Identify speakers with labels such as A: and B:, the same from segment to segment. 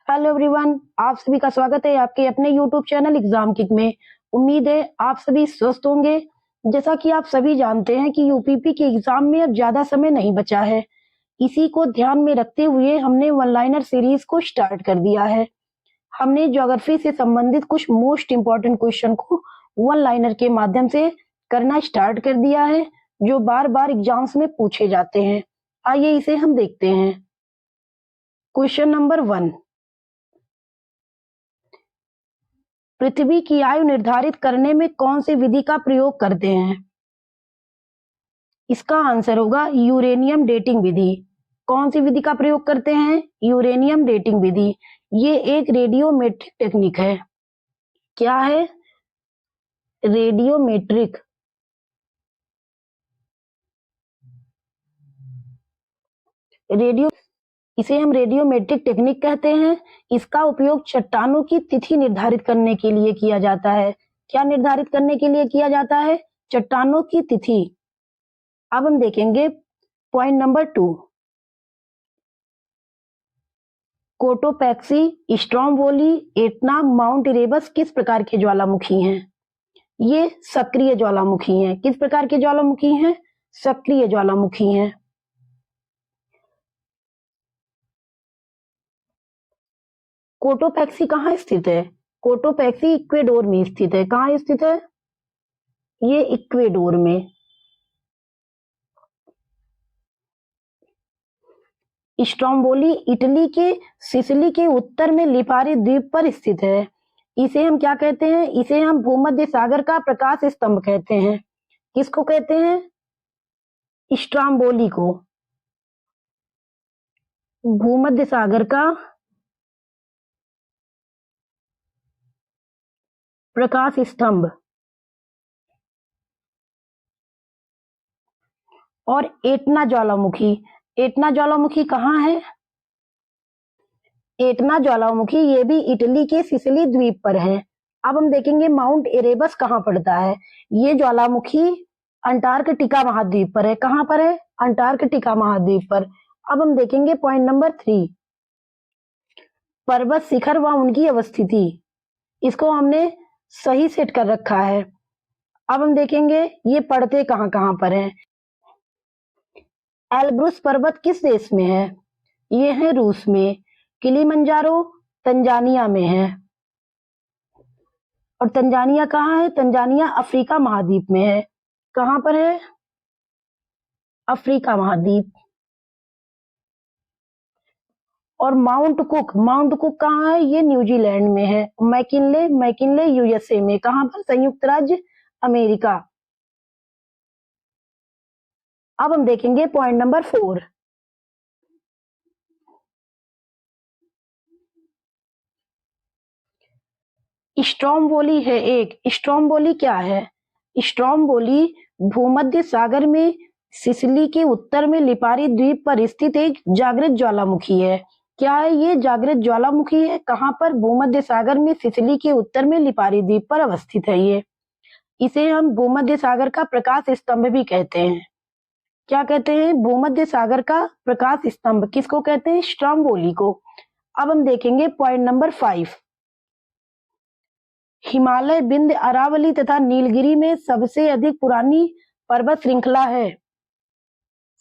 A: Hello everyone, आप सभी का स्वागत है आपके अपने यूट्यूब चैनल एग्जाम किक में। उम्मीद है आप सभी स्वस्थ होंगे। जैसा कि आप सभी जानते हैं कि यूपीपी के एग्जाम में अब ज्यादा समय नहीं बचा है। इसी को ध्यान में रखते हुए हमने वन लाइनर सीरीज को स्टार्ट कर दिया है। हमने ज्योग्राफी से संबंधित कुछ मोस्ट इंपॉर्टेंट क्वेश्चन को वन लाइनर के माध्यम से करना स्टार्ट कर दिया है, जो बार बार एग्जाम्स में पूछे जाते हैं। आइए इसे हम देखते हैं। क्वेश्चन नंबर 1, पृथ्वी की आयु निर्धारित करने में कौन सी विधि का प्रयोग करते हैं? इसका आंसर होगा यूरेनियम डेटिंग विधि। कौन सी विधि का प्रयोग करते हैं? यूरेनियम डेटिंग विधि। ये एक रेडियोमेट्रिक टेक्निक है। क्या है? रेडियोमेट्रिक। रेडियो इसे हम रेडियोमेट्रिक टेक्निक कहते हैं। इसका उपयोग चट्टानों की तिथि निर्धारित करने के लिए किया जाता है। क्या निर्धारित करने के लिए किया जाता है? चट्टानों की तिथि। अब हम देखेंगे point number 2, Cotopaxi, Stromboli, Etna, mount Erebus किस प्रकार के ज्वालामुखी हैं? ये सक्रिय ज्वालामुखी हैं। किस प्रकार के ज्वालामुखी हैं? सक्रिय ज्वालामुखी हैं। कोटोपैक्सी कहाँ स्थित है? कोटोपैक्सी इक्वेडोर में स्थित है। कहाँ स्थित है? ये इक्वेडोर में। स्ट्रोम्बोली इटली के सिसिली के उत्तर में लिपारी द्वीप पर स्थित है। इसे हम क्या कहते हैं? इसे हम भूमध्य सागर का प्रकाश स्तंभ कहते हैं। किसको कहते हैं? स्ट्रोम्बोली को। भूमध्य सागर का प्रकाश स्तंभ। और एटना ज्वालामुखी, एटना ज्वालामुखी कहाँ है? एटना ज्वालामुखी ये भी इटली के सिसिली द्वीप पर है। अब हम देखेंगे माउंट एरेबस कहाँ पड़ता है। ये ज्वालामुखी अंटार्कटिका महाद्वीप पर है। कहाँ पर है? अंटार्कटिका महाद्वीप पर। अब हम देखेंगे पॉइंट नंबर 3, पर्वत शिखर व उनकी अवस्थिति। इसको हमने सही सेट कर रखा है। अब हम देखेंगे ये पड़ते कहाँ कहाँ पर है। एल्ब्रुस पर्वत किस देश में है? ये है रूस में। किलिमंजारो तंजानिया में है। और तंजानिया कहाँ है? तंजानिया अफ्रीका महाद्वीप में है। कहाँ पर है? अफ्रीका महाद्वीप। और माउंट कुक, माउंट कुक कहाँ है? ये न्यूजीलैंड में है। मैकिनले, मैकिनले यूएसए में। कहाँ पर? संयुक्त राज्य अमेरिका। अब हम देखेंगे पॉइंट नंबर 4, स्ट्रोम्बोली है एक। स्ट्रोम्बोली क्या है? स्ट्रोम्बोली भूमध्य सागर में सिसिली के उत्तर में लिपारी द्वीप पर स्थित एक जागृत ज्वालामुखी है। क्या है? ये जागृत ज्वालामुखी है। कहाँ पर? भूमध्य सागर में सिसिली के उत्तर में लिपारी द्वीप पर अवस्थित है ये। इसे हम भूमध्य सागर का प्रकाश स्तंभ भी कहते हैं। क्या कहते हैं? भूमध्य सागर का प्रकाश स्तंभ। किसको कहते हैं? स्ट्रोम्बोली को। अब हम देखेंगे पॉइंट नंबर 5, हिमालय, विंध्य, अरावली तथा नीलगिरी में सबसे अधिक पुरानी पर्वत श्रृंखला है।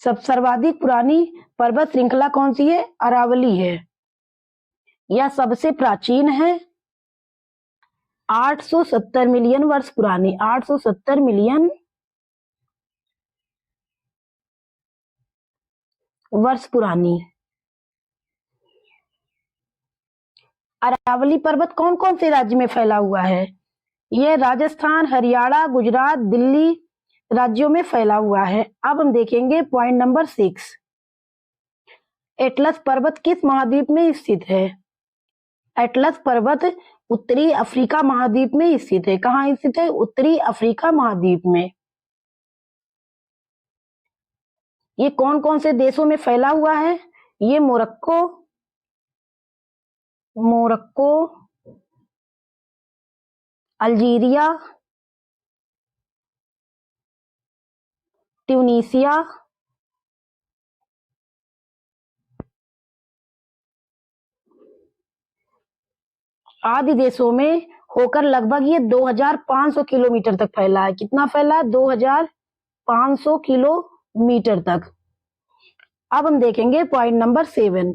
A: सर्वाधिक पुरानी पर्वत श्रृंखला कौन सी है? अरावली है। यह सबसे प्राचीन है। 870 मिलियन वर्ष पुरानी। 870 मिलियन वर्ष पुरानी। अरावली पर्वत कौन कौन से राज्य में फैला हुआ है? यह राजस्थान, हरियाणा, गुजरात, दिल्ली राज्यों में फैला हुआ है। अब हम देखेंगे पॉइंट नंबर 6, एटलस पर्वत किस महाद्वीप में स्थित है? एटलस पर्वत उत्तरी अफ्रीका महाद्वीप में स्थित है। कहाँ स्थित है? उत्तरी अफ्रीका महाद्वीप में। ये कौन कौन से देशों में फैला हुआ है? ये मोरक्को, मोरक्को, अल्जीरिया, ट्यूनीसिया, आदि देशों में होकर लगभग ये 2500 किलोमीटर तक फैला है। कितना फैला है? 2500 किलोमीटर तक। अब हम देखेंगे पॉइंट नंबर 7।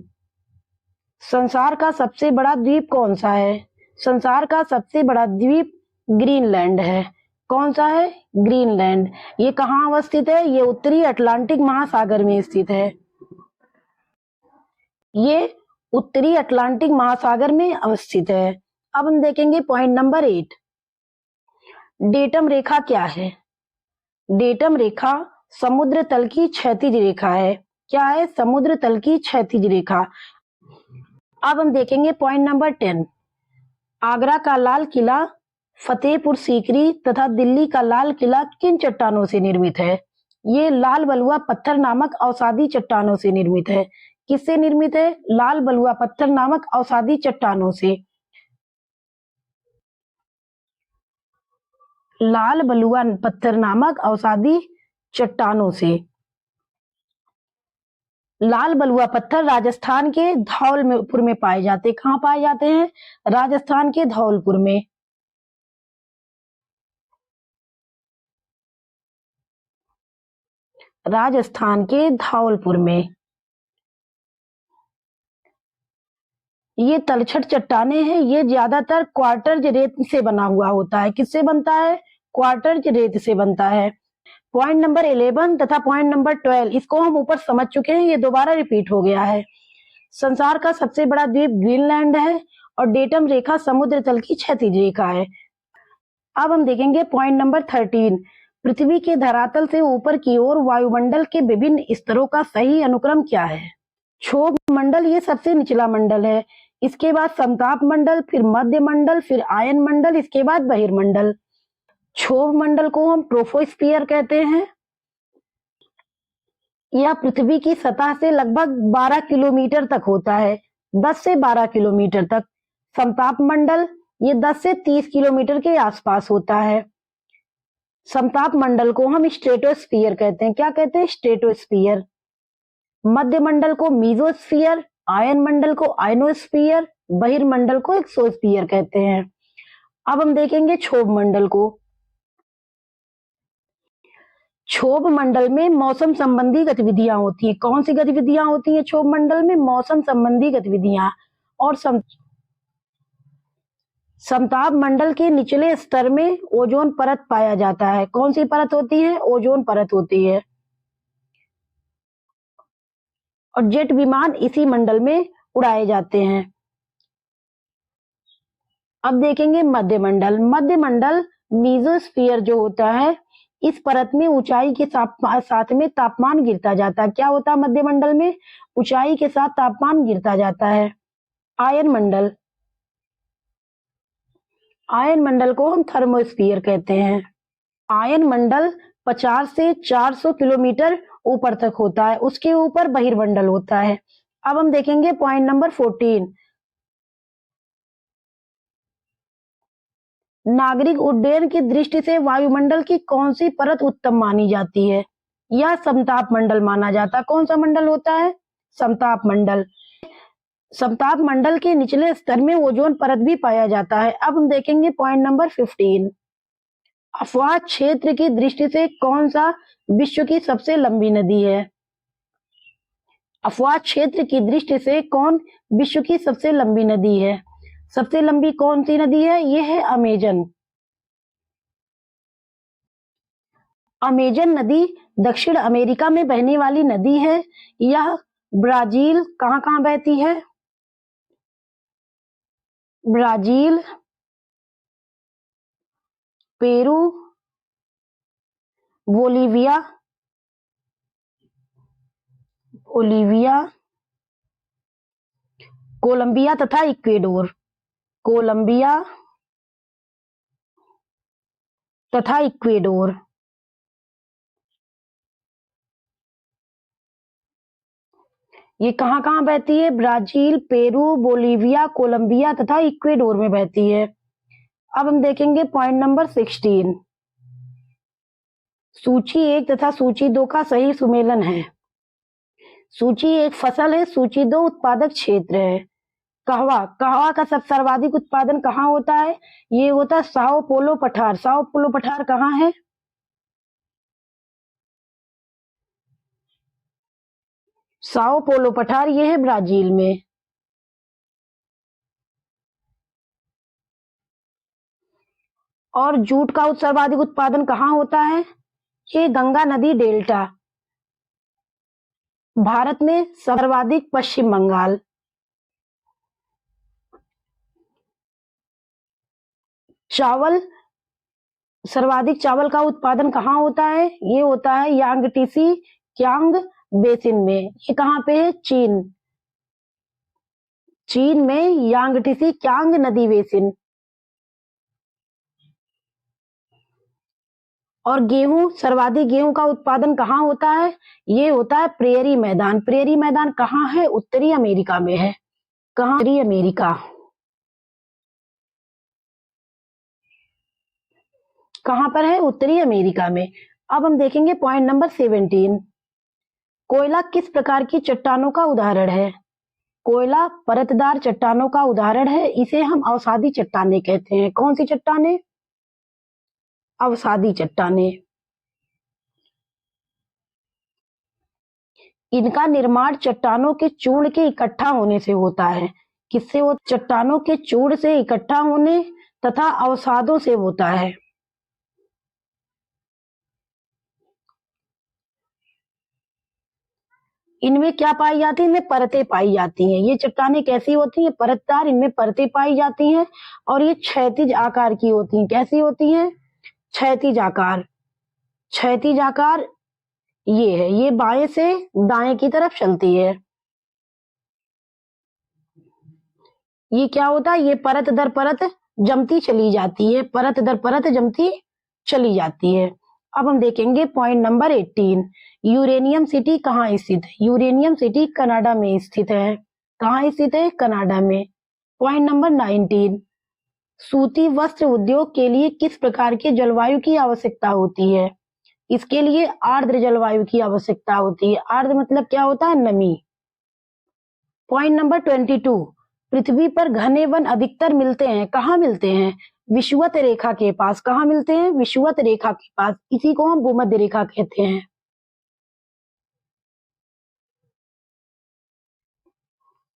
A: संसार का सबसे बड़ा द्वीप कौन सा है? संसार का सबसे बड़ा द्वीप ग्रीनलैंड है। कौन सा है? ग्रीनलैंड। ये कहाँ अवस्थित है? ये उत्तरी अटलांटिक महासागर में स्थित है। ये उत्तरी अटलांटिक महासागर में अवस्थित है। अब हम देखेंगे पॉइंट नंबर 8। डेटम रेखा क्या है? डेटम रेखा समुद्र तल की क्षैतिज रेखा है। क्या है? समुद्र तल की क्षैतिज रेखा। अब हम देखेंगे पॉइंट नंबर 10। आगरा का लाल किला, फतेहपुर सीकरी तथा दिल्ली का लाल किला किन चट्टानों से निर्मित है? ये लाल बलुआ पत्थर नामक अवसादी चट्टानों से निर्मित है। किससे निर्मित है? लाल बलुआ पत्थर नामक अवसादी चट्टानों से। लाल बलुआ पत्थर नामक अवसादी चट्टानों से। लाल बलुआ पत्थर राजस्थान के धौलपुर में पाए जाते हैं। कहाँ पाए जाते हैं? राजस्थान के धौलपुर में। राजस्थान के धौलपुर में। ये तलछट चट्टाने हैं। ये ज्यादातर क्वार्टर्ज रेत से बना हुआ होता है। किससे बनता है? क्वार्टर्ज रेत से बनता है। पॉइंट नंबर 11 तथा पॉइंट नंबर 12 इसको हम ऊपर समझ चुके हैं, ये दोबारा रिपीट हो गया है। संसार का सबसे बड़ा द्वीप ग्रीनलैंड है और डेटम रेखा समुद्र तल की क्षैतिज रेखा है। अब हम देखेंगे पॉइंट नंबर 13। पृथ्वी के धरातल से ऊपर की ओर वायुमंडल के विभिन्न स्तरों का सही अनुक्रम क्या है? क्षोभ मंडल ये सबसे निचला मंडल है, इसके बाद समताप मंडल, फिर मध्य मंडल, फिर आयन मंडल, इसके बाद बहिर्मंडल। क्षोभ मंडल को हम ट्रोपोस्फियर कहते हैं। यह पृथ्वी की सतह से लगभग 12 किलोमीटर तक होता है, 10 से 12 किलोमीटर तक। समताप मंडल ये 10 से 30 किलोमीटर के आसपास होता है। समताप मंडल को हम स्ट्रेटोस्फियर कहते हैं। क्या कहते हैं? स्ट्रेटोस्फियर। मध्य मंडल को मीजोस्फियर, आयन मंडल को आयनोस्फियर, बहिर्मंडल को एक्सोस्फियर कहते हैं। अब हम देखेंगे क्षोभ मंडल को। क्षोभ मंडल में मौसम संबंधी गतिविधियां होती है। कौन सी गतिविधियां होती है क्षोभ मंडल में? मौसम संबंधी गतिविधियां। और समताप मंडल के निचले स्तर में ओजोन परत पाया जाता है। कौन सी परत होती है? ओजोन परत होती है। और जेट विमान इसी मंडल में उड़ाए जाते हैं। अब देखेंगे मध्य मंडल। मध्य मंडल मीजोस्फीयर जो होता है, इस परत में ऊंचाई के साथ में तापमान गिरता जाता है। क्या होता है मध्य मंडल में? ऊंचाई के साथ तापमान गिरता जाता है। आयन मंडल। आयन मंडल को हम थर्मोस्फीयर कहते हैं। आयन मंडल 50 से 400 किलोमीटर ऊपर तक होता है, उसके ऊपर बहिर्मंडल होता है। अब हम देखेंगे पॉइंट नंबर 14। नागरिक उड्डयन की दृष्टि से वायुमंडल की कौन सी परत उत्तम मानी जाती है? यह समताप मंडल माना जाता है। कौन सा मंडल होता है? समताप मंडल। समताप मंडल के निचले स्तर में ओजोन परत भी पाया जाता है। अब हम देखेंगे पॉइंट नंबर 15। अफवाह क्षेत्र की दृष्टि से कौन सा विश्व की सबसे लंबी नदी है? अफवाह क्षेत्र की दृष्टि से कौन विश्व की सबसे लंबी नदी है? सबसे लंबी कौन सी नदी है? यह है अमेजन। अमेजन नदी दक्षिण अमेरिका में बहने वाली नदी है। यह ब्राजील कहाँ बहती है? ब्राजील, पेरू, बोलीविया, कोलंबिया तथा इक्वेडोर। कोलंबिया तथा इक्वेडोर। ये कहाँ बहती है? ब्राजील, पेरू, बोलीविया, कोलंबिया तथा इक्वेडोर में बहती है। अब हम देखेंगे पॉइंट नंबर 16। सूची 1 तथा सूची 2 का सही सुमेलन है। सूची 1 फसल है, सूची 2 उत्पादक क्षेत्र है। कहवा, कहवा का सब सर्वाधिक उत्पादन कहाँ होता है? ये होता है साओ पोलो पठार। साओ पोलो पठार कहाँ है? साओ पोलो पठार ये है ब्राजील में। और जूट का सर्वाधिक उत्पादन कहाँ होता है? ये गंगा नदी डेल्टा। भारत में सर्वाधिक पश्चिम बंगाल। चावल, सर्वाधिक चावल का उत्पादन कहाँ होता है? ये होता है यांगटीसी क्यांग बेसिन में। ये कहाँ पे है? चीन। चीन में यांगटीसी क्यांग नदी बेसिन। और गेहूं, सर्वाधिक गेहूं का उत्पादन कहाँ होता है? ये होता है प्रेयरी मैदान। प्रेयरी मैदान कहाँ है? उत्तरी अमेरिका में है। कहाँ? उत्तरी अमेरिका। कहाँ पर है? उत्तरी अमेरिका में। अब हम देखेंगे पॉइंट नंबर 17। कोयला किस प्रकार की चट्टानों का उदाहरण है? कोयला परतदार चट्टानों का उदाहरण है। इसे हम अवसादी चट्टानें कहते हैं। कौन सी चट्टानें? अवसादी चट्टानें। इनका निर्माण चट्टानों के चूर्ण के इकट्ठा होने से होता है। किससे? वो चट्टानों के चूर्ण से इकट्ठा होने तथा अवसादों से होता है। इनमें क्या पाई जाती है? इनमें परतें पाई जाती हैं। ये चट्टानें कैसी होती हैं? परतदार। इनमें परतें पाई जाती हैं और ये क्षैतिज आकार की होती हैं। कैसी होती हैं? क्षैतिज आकार। क्षैतिज आकार ये है। ये बाएं से दाएं की तरफ चलती है। ये क्या होता है? ये परत दर परत जमती चली जाती है। परत दर परत जमती चली जाती है। अब हम देखेंगे पॉइंट नंबर 18। यूरेनियम सिटी कहाँ स्थित है? यूरेनियम सिटी कनाडा में स्थित है। कहाँ स्थित है? कनाडा में। Point number 19। सूती वस्त्र उद्योग के लिए किस प्रकार के जलवायु की आवश्यकता होती है? इसके लिए आर्द्र जलवायु की आवश्यकता होती है। आर्द्र मतलब क्या होता है? नमी। Point number 22। पृथ्वी पर घने वन अधिकतर मिलते हैं। कहाँ मिलते हैं? विषुवत रेखा के पास। कहाँ मिलते हैं? विषुवत रेखा के पास। इसी को हम भूमध्य रेखा कहते हैं।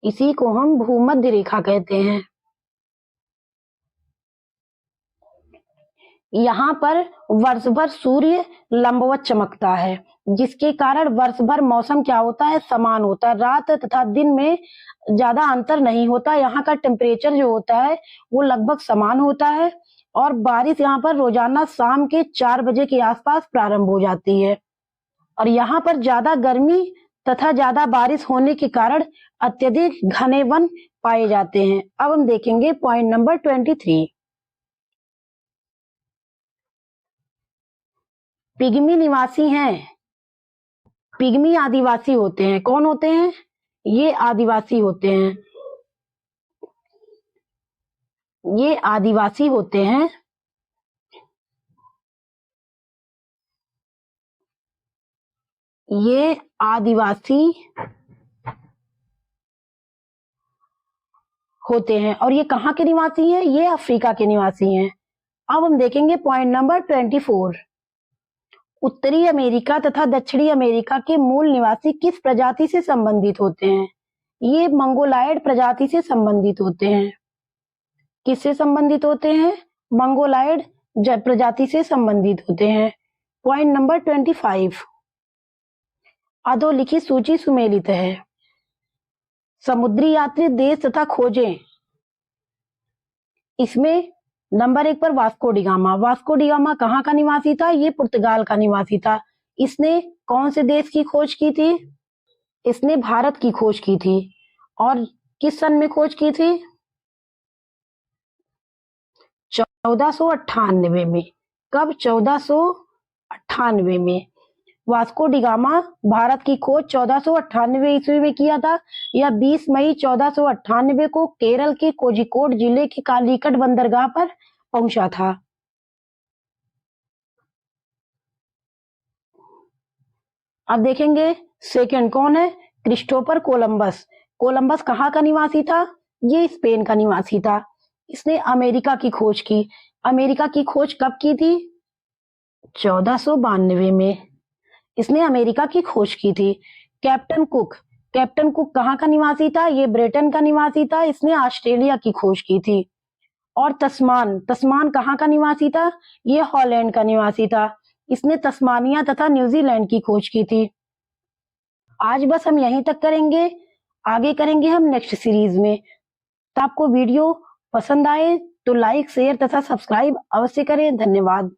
A: इसी को हम भूमध्य रेखा कहते हैं। यहाँ पर वर्ष भर सूर्य लंबवत चमकता है, जिसके कारण वर्ष भर मौसम क्या होता है? समान होता है। रात तथा दिन में ज्यादा अंतर नहीं होता। यहाँ का टेम्परेचर जो होता है वो लगभग समान होता है। और बारिश यहाँ पर रोजाना शाम के 4 बजे के आसपास प्रारंभ हो जाती है। और यहाँ पर ज्यादा गर्मी तथा ज्यादा बारिश होने के कारण अत्यधिक घने वन पाए जाते हैं। अब हम देखेंगे पॉइंट नंबर 23। पिग्मी निवासी हैं। पिग्मी आदिवासी होते हैं। कौन होते हैं? ये आदिवासी होते हैं। ये आदिवासी होते हैं। ये आदिवासी होते हैं। और ये कहाँ के निवासी हैं? ये अफ्रीका के निवासी हैं। अब हम देखेंगे पॉइंट नंबर 24। उत्तरी अमेरिका तथा दक्षिणी अमेरिका के मूल निवासी किस प्रजाति से संबंधित होते हैं? ये मंगोलायड प्रजाति से संबंधित होते हैं। किससे संबंधित होते हैं? मंगोलायड प्रजाति से संबंधित होते हैं। Point number 25। अधोलिखित सूची सुमेलित है। समुद्री यात्री देश तथा खोजें। इसमें नंबर 1 पर वास्को डिगामा। वास्को डिगामा कहाँ का निवासी था? ये पुर्तगाल का निवासी था। इसने कौन से देश की खोज की थी? इसने भारत की खोज की थी। और किस सन में खोज की थी? 1498 में। कब? 1498 में। वास्को डिगामा भारत की खोज 1498 ईस्वी में किया था। यह 20 मई 1498 को केरल के कोझिकोड जिले के कालीकट बंदरगाह पर पहुंचा था। अब देखेंगे सेकंड कौन है? Christopher Columbus. कोलंबस कहाँ का निवासी था? ये स्पेन का निवासी था। इसने अमेरिका की खोज की। अमेरिका की खोज कब की थी? 1492 में इसने अमेरिका की खोज की थी। कैप्टन कुक, कैप्टन कुक कहाँ का निवासी था? ये ब्रिटेन का निवासी था। इसने ऑस्ट्रेलिया की खोज की थी। और तस्मान, तस्मान कहाँ का निवासी था? ये हॉलैंड का निवासी था। इसने तस्मानिया तथा न्यूजीलैंड की खोज की थी। आज बस हम यहीं तक करेंगे, आगे करेंगे हम नेक्स्ट सीरीज में। तो आपको वीडियो पसंद आए तो लाइक, शेयर तथा सब्सक्राइब अवश्य करें। धन्यवाद।